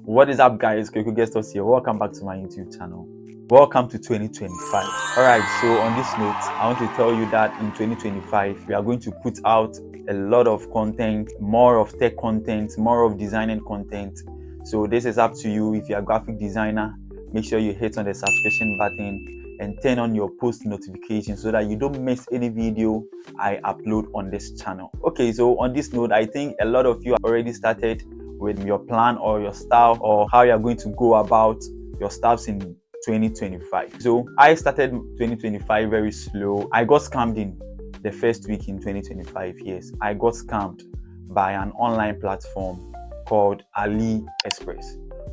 What is up, guys? Kweku Guest Us here. Welcome back to my YouTube channel. Welcome to 2025. Alright, so on this note, I want to tell you that in 2025 we are going to put out a lot of content, more of tech content, more of designing content. So this is up to you. If you're a graphic designer, make sure you hit on the subscription button and turn on your post notifications so that you don't miss any video I upload on this channel. Okay, so on this note, I think a lot of you have already started with your plan or your style or how you're going to go about your stuffs in 2025. So I started 2025 very slow. I got scammed in the first week in 2025. Yes, I got scammed by an online platform called AliExpress.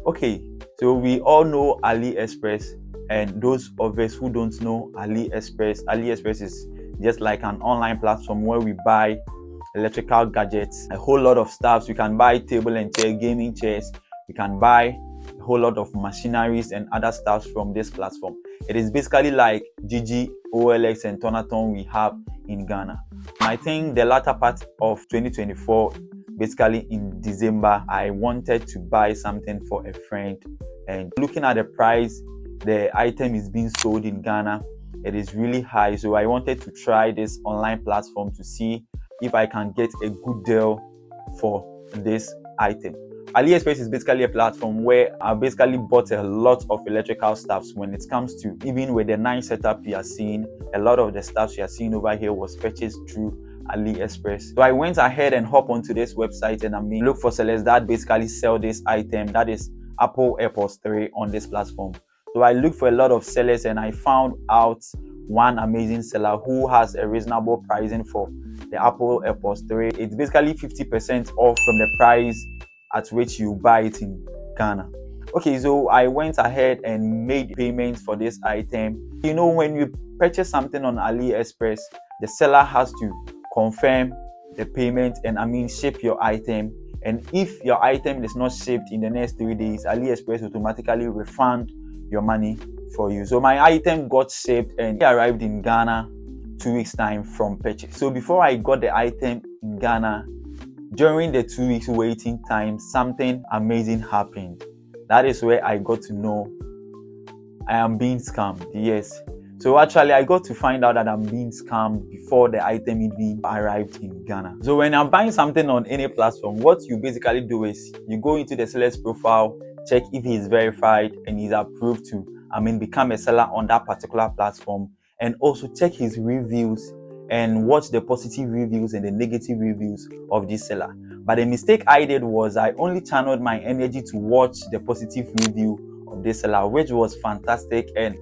Okay, so we all know AliExpress, and those of us who don't know AliExpress is just like an online platform where we buy electrical gadgets, a whole lot of stuff. You can buy table and chair, gaming chairs. You can buy a whole lot of machineries and other stuff from this platform. It is basically like Gigi, OLX, and Tonaton we have in Ghana. I think the latter part of 2024, basically in December, I wanted to buy something for a friend, and looking at the price the item is being sold in Ghana, it is really high. So I wanted to try this online platform to see if I can get a good deal for this item. AliExpress is basically a platform where I basically bought a lot of electrical stuffs. When it comes to even with the nice setup you are seeing, a lot of the stuff you are seeing over here was purchased through AliExpress. So I went ahead and hop onto this website and look for sellers that basically sell this item, that is Apple AirPods 3 on this platform. So I looked for a lot of sellers and I found out one amazing seller who has a reasonable pricing for the Apple AirPods 3. It's basically 50% off from the price at which you buy it in Ghana. Okay, so I went ahead and made payments for this item. You know, when you purchase something on AliExpress, the seller has to confirm the payment and ship your item. And if your item is not shipped in the next 3 days, AliExpress automatically refund your money for you. So my item got shipped and it arrived in Ghana 2 weeks time from purchase. So before I got the item in Ghana, during the 2 weeks waiting time, something amazing happened. That is where I got to know I am being scammed. Yes. So actually I got to find out that I'm being scammed before the item even arrived in Ghana. So when I'm buying something on any platform, what you basically do is you go into the seller's profile, check if he is verified and he's approved to become a seller on that particular platform, and also check his reviews and watch the positive reviews and the negative reviews of this seller. But the mistake I did was I only channeled my energy to watch the positive review of this seller, which was fantastic. And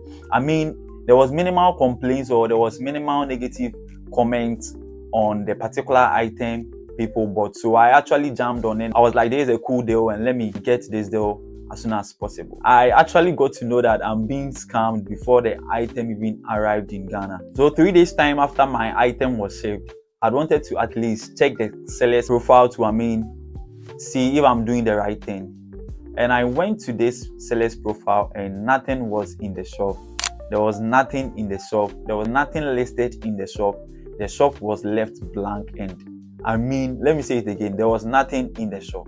there was minimal complaints or there was minimal negative comments on the particular item people bought. So I actually jammed on it. I was like, there's a cool deal and let me get this deal as soon as possible. I actually got to know that I'm being scammed before the item even arrived in Ghana. So 3 days time after my item was shipped, I wanted to at least check the seller's profile to see if I'm doing the right thing. And I went to this seller's profile and nothing was in the shop. There was nothing in the shop. There was nothing listed in the shop. The shop was left blank, and let me say it again, there was nothing in the shop.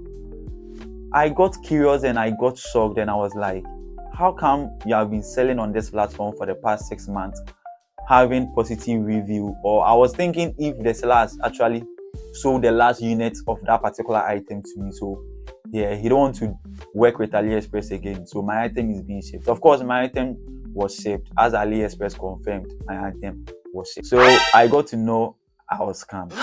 I got curious and I got shocked, and I was like, how come you have been selling on this platform for the past 6 months having positive review? Or I was thinking if the seller has actually sold the last unit of that particular item to me, so yeah, he don't want to work with AliExpress again. So my item is being shipped. Of course, my item was shipped as AliExpress confirmed. My item was shipped. So I got to know I was scammed.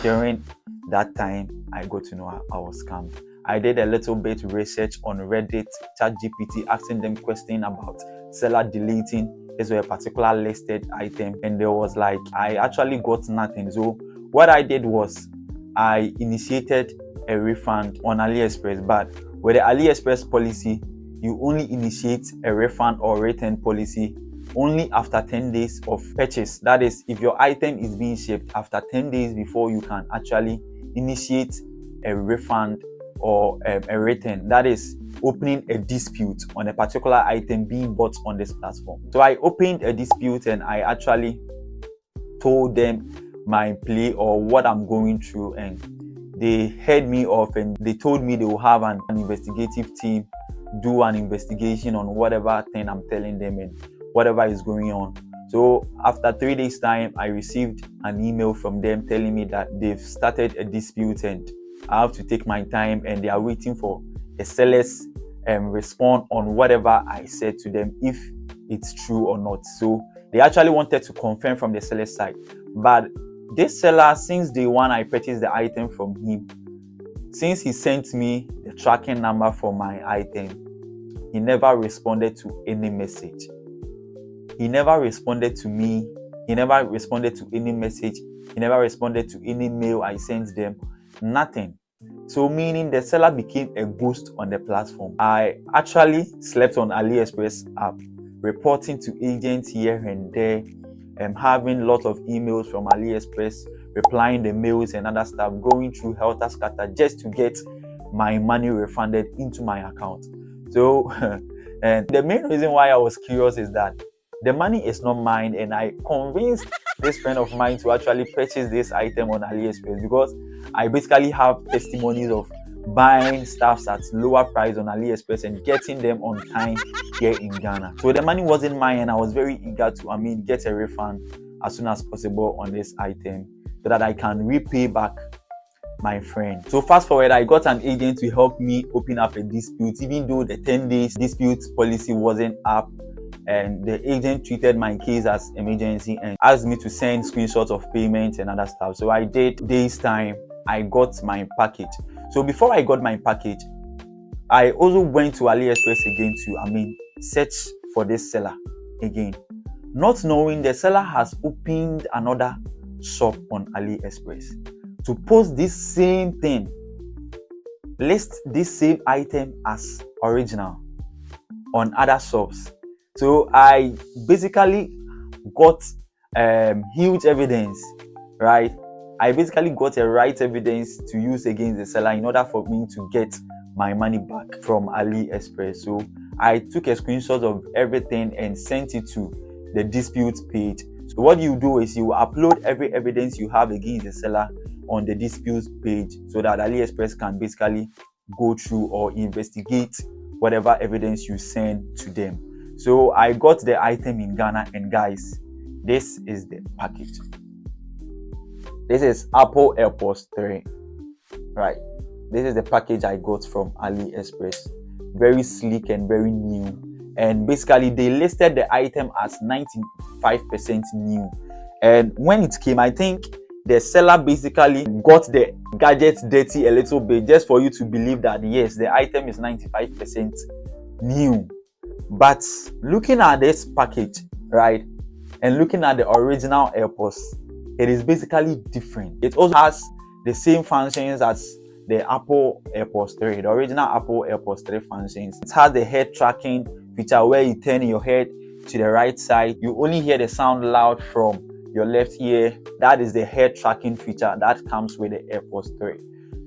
During that time, I got to know I was scammed. I did a little bit research on Reddit, ChatGPT, asking them questions about seller deleting this a particular listed item, and there was like, I actually got nothing. So what I did was I initiated a refund on AliExpress, but with the AliExpress policy, you only initiate a refund or return policy only after 10 days of purchase. That is, if your item is being shipped after 10 days before you can actually initiate a refund or a return, that is opening a dispute on a particular item being bought on this platform. So I opened a dispute and I actually told them my play or what I'm going through, and they heard me off and they told me they will have an investigative team do an investigation on whatever thing I'm telling them and whatever is going on. So after 3 days time, I received an email from them telling me that they've started a dispute and I have to take my time and they are waiting for the sellers respond on whatever I said to them, if it's true or not. So they actually wanted to confirm from the seller's side, but this seller, since day one I purchased the item from him, since he sent me the tracking number for my item, he never responded to any message. He never responded to me. He never responded to any message. He never responded to any mail I sent them. Nothing. So meaning the seller became a ghost on the platform. I actually slept on AliExpress app, reporting to agents here and there, and having lots of emails from AliExpress, replying the mails and other stuff, going through helter skelter just to get my money refunded into my account. So and the main reason why I was curious is that the money is not mine, and I convinced this friend of mine to actually purchase this item on AliExpress because I basically have testimonies of buying stuff at lower price on AliExpress and getting them on time here in Ghana. So the money wasn't mine, and I was very eager to get a refund as soon as possible on this item so that I can repay back my friend. So fast forward, I got an agent to help me open up a dispute, even though the 10 days dispute policy wasn't up, and the agent treated my case as emergency and asked me to send screenshots of payments and other stuff. So I did. Days time, I got my package. So before I got my package, I also went to AliExpress again to search for this seller again, not knowing the seller has opened another shop on AliExpress to post this same thing, list this same item as original on other shops. So I basically got huge evidence, right? I basically got a right evidence to use against the seller in order for me to get my money back from AliExpress. So I took a screenshot of everything and sent it to the dispute page. So what you do is you upload every evidence you have against the seller on the dispute page so that AliExpress can basically go through or investigate whatever evidence you send to them. So I got the item in Ghana, and guys, this is the package. This is Apple AirPods 3, right? This is the package I got from AliExpress. Very sleek and very new. And basically, they listed the item as 95% new. And when it came, I think the seller basically got the gadget dirty a little bit just for you to believe that, yes, the item is 95% new. But looking at this package, right, and looking at the original AirPods, it is basically different. It also has the same functions as the Apple AirPods 3, the original Apple AirPods 3 functions. It has the head tracking feature where you turn your head to the right side. You only hear the sound loud from your left ear. That is the head tracking feature that comes with the AirPods 3.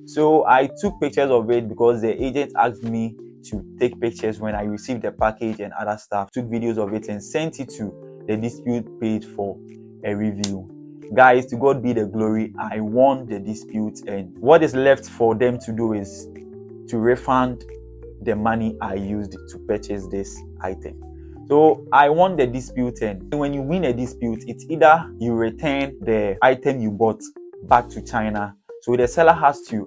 So I took pictures of it because the agent asked me to take pictures when I received the package and other stuff. Took videos of it and sent it to the dispute page for a review. Guys, to God be the glory, I won the dispute, and what is left for them to do is to refund the money I used to purchase this item. So I won the dispute, and when you win a dispute, it's either you return the item you bought back to China. So the seller has to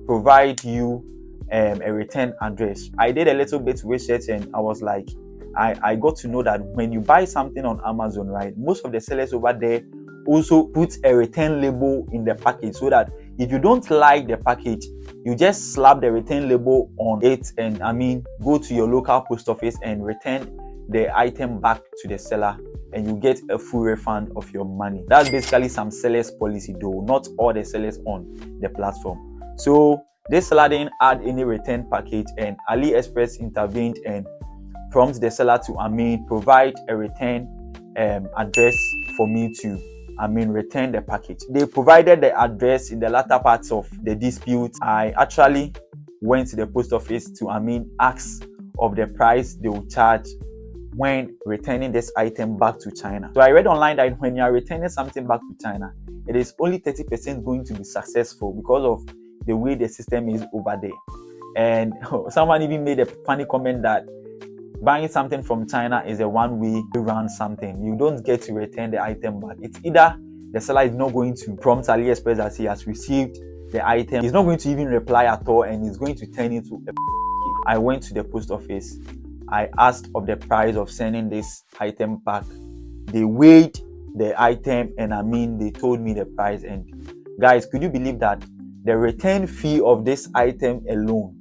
provide you a return address. I did a little bit research, and I was like, I got to know that when you buy something on Amazon, right, most of the sellers over there also put a return label in the package, so that if you don't like the package, you just slap the return label on it and go to your local post office and return the item back to the seller, and you get a full refund of your money. That's basically some sellers policy, though not all the sellers on the platform. So this seller didn't add any return package, and AliExpress intervened and prompted the seller to provide a return address for me to return the package. They provided the address in the latter parts of the dispute. I actually went to the post office to ask of the price they will charge when returning this item back to China. So I read online that when you are returning something back to China, it is only 30% going to be successful because of the way the system is over there. And someone even made a funny comment that buying something from China is a one-way around something. You don't get to return the item back. It's either the seller is not going to prompt AliExpress that he has received the item, he's not going to even reply at all, and he's going to turn it to a I went to the post office. I asked of the price of sending this item back. They weighed the item, and they told me the price. And guys, could you believe that the return fee of this item alone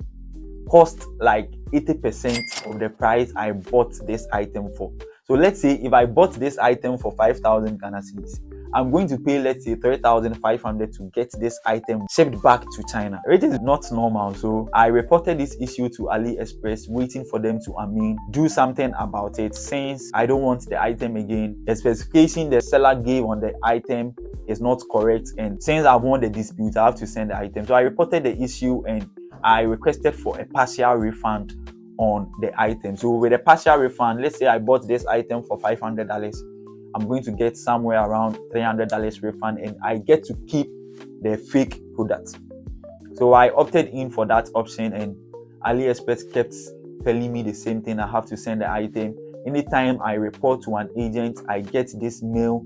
cost like 80% of the price I bought this item for? So let's say if I bought this item for 5,000 Ghana cedis, I'm going to pay, let's say, 3,500 to get this item shipped back to China. It is not normal. So I reported this issue to AliExpress, waiting for them to do something about it, since I don't want the item again. The specification the seller gave on the item is not correct, and since I've won the dispute, I have to send the item. So I reported the issue and I requested for a partial refund on the item. So with a partial refund, let's say I bought this item for $500, I'm going to get somewhere around $300 refund, and I get to keep the fake product. So I opted in for that option, and AliExpress kept telling me the same thing. I have to send the item. Anytime I report to an agent, I get this mail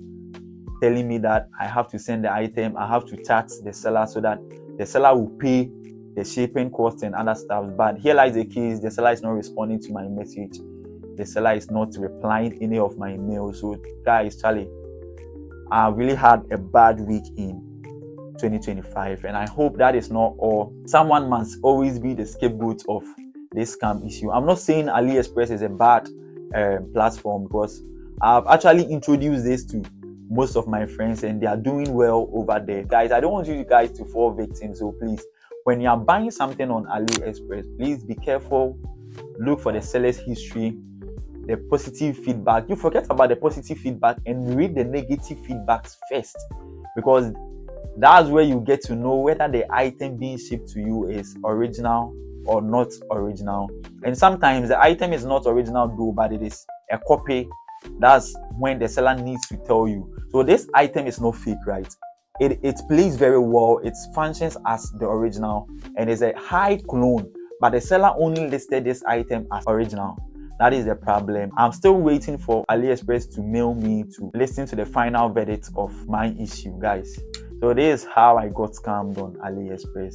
telling me that I have to send the item. I have to chat the seller so that the seller will pay the shipping costs and other stuff. But here lies the case: the seller is not responding to my message. The seller is not replying any of my emails. So guys, Charlie, I really had a bad week in 2025, and I hope that is not all. Someone must always be the scapegoat of this scam issue. I'm not saying AliExpress is a bad platform, because I've actually introduced this to most of my friends and they are doing well over there. Guys, I don't want you guys to fall victim. So please, when you are buying something on AliExpress, please be careful. Look for the seller's history, the positive feedback. You forget about the positive feedback and read the negative feedbacks first, because that's where you get to know whether the item being shipped to you is original or not original. And sometimes the item is not original though, but it is a copy. That's when the seller needs to tell you, so this item is not fake, right? It plays very well, it functions as the original, and is a high clone, but the seller only listed this item as original. That is the problem. I'm still waiting for AliExpress to mail me to listen to the final verdict of my issue, guys. So this is how I got scammed on AliExpress.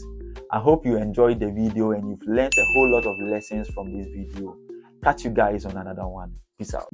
I hope you enjoyed the video and you've learned a whole lot of lessons from this video. Catch you guys on another one. Peace out.